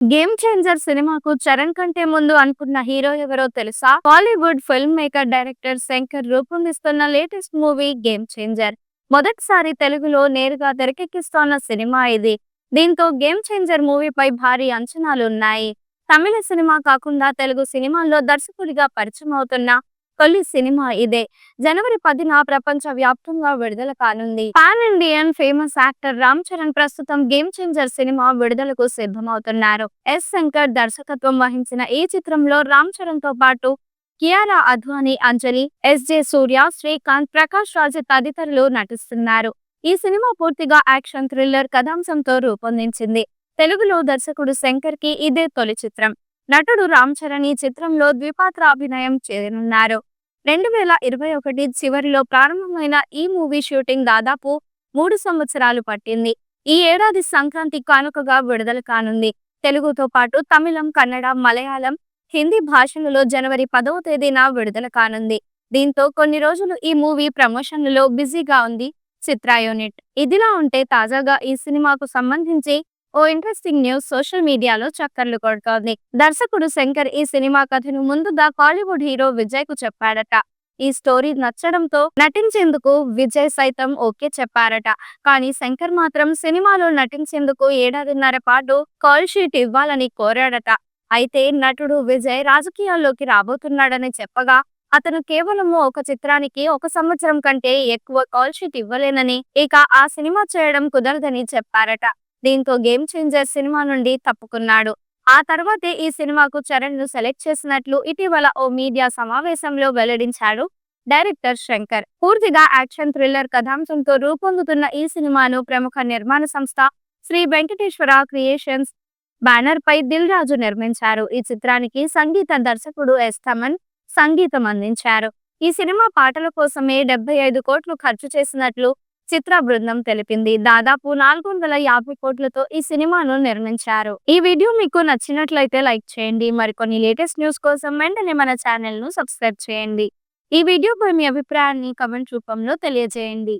Game changer సినిమాకు చరణ్ కంటే ముందు అనుకున్న హీరో ఎవరో తెలుసా? Bollywood film maker director Shankar రూపొందిస్తున్న లేటెస్ట్ మూవీ గేమ్ చేంజర్. మొదటిసారి తెలుగులో నేరుగా తెరకెక్కిస్తోన్న సినిమా ఇది. దీంతో గేమ్ చేంజర్ మూవీపై భారీ అంచనాలు ఉన్నాయి. తమిళ సినిమా కాకుండా తెలుగు సినిమాల్లో దర్శకుడిగా పరిచయం అవుతున్న తొలి సినిమా ఇదే. జనవరి 10న ప్రపంచ వ్యాప్తంగా విడుదల కానుంది. Pan Indian famous actor Ram Charan ప్రస్తుతం గేమ్ చేంజర్ సినిమా విడుదలకు సిద్ధమవుతున్నారు. శంకర్ దర్శకత్వం వహించిన ఈ చిత్రంలో రామ్ చరణ్ తో పాటు కియారా అద్వానీ, అంజలి, జె సూర్య, శ్రీకాంత్, ప్రకాష్ రాజ్ తదితరులు నటిస్తున్నారు. ఈ సినిమా పూర్తిగా యాక్షన్ థ్రిల్లర్ కథాంశంతో రూపొందించింది. తెలుగులో దర్శకుడు శంకర్ కి ఇదే తొలి చిత్రం. నటుడు రామ్ చరణ్ ఈ చిత్రంలో ద్విపాత్రాభినయం చేయనున్నారు. 2021 చివరిలో ప్రారంభమైన ఈ మూవీ షూటింగ్ దాదాపు 3 సంవత్సరాలు పట్టింది. ఈ ఏడాది సంక్రాంతి కానుకగా విడుదల కానుంది. తెలుగుతో పాటు తమిళం, కన్నడ, మలయాళం, హిందీ భాషలలో జనవరి 10వ తేదీన విడుదల కానుంది. దీంతో కొన్ని రోజులు ఈ మూవీ ప్రమోషన్లలో బిజీగా ఉంది చిత్ర యూనిట్. ఇదిలా ఉంటే తాజాగా ఈ సినిమాకు సంబంధించి ఓ ఇంట్రెస్టింగ్ న్యూస్ సోషల్ మీడియాలో చక్కర్లు కొడుతోంది. దర్శకుడు శంకర్ ఈ సినిమా కథను ముందుగా కాలీవుడ్ హీరో విజయ్ కు చెప్పాడట. ఈ స్టోరీ నచ్చడంతో నటించేందుకు విజయ్ సైతం ఓకే చెప్పారట. కానీ శంకర్ మాత్రం సినిమాలో నటించేందుకు 1.5 ఏళ్ల పాటు కాల్ షీట్ ఇవ్వాలని కోరాడట. అయితే నటుడు విజయ్ రాజకీయాల్లోకి రాబోతున్నాడని చెప్పగా అతను కేవలం ఒక చిత్రానికి 1 సంవత్సరం కంటే ఎక్కువ కాల్ షీట్ ఇవ్వలేనని, ఇక ఆ సినిమా చేయడం కుదరదని చెప్పారట. దీంతో గేమ్ చేంజర్ సినిమా నుండి తప్పుకున్నాడు. ఆ తర్వాతే ఈ సినిమాకు చరణ్ ను సెలెక్ట్ చేసినట్లు ఇటీవల ఓ మీడియా సమావేశంలో వెల్లడించాడు డైరెక్టర్ శంకర్. పూర్తిగా యాక్షన్ థ్రిల్లర్ కథాంశంతో రూపొందుతున్న ఈ సినిమాను ప్రముఖ నిర్మాణ సంస్థ శ్రీ వెంకటేశ్వర క్రియేషన్స్ బ్యానర్ పై దిల్ రాజు నిర్మించారు. ఈ చిత్రానికి సంగీత దర్శకుడు తమన్ సంగీతం అందించారు. ఈ సినిమా పాటల కోసమే 75 కోట్లు ఖర్చు చేసినట్లు చిత్ర బృందం తెలిపింది. దాదాపు 450 కోట్లతో ఈ సినిమాను నిర్మించారు. ఈ వీడియో మీకు నచ్చినట్లయితే లైక్ చేయండి. మరికొన్ని లేటెస్ట్ న్యూస్ కోసం వెంటనే మన ఛానల్ ను సబ్స్క్రైబ్ చేయండి. ఈ వీడియోపై మీ అభిప్రాయాన్ని కామెంట్ రూపంలో తెలియజేయండి.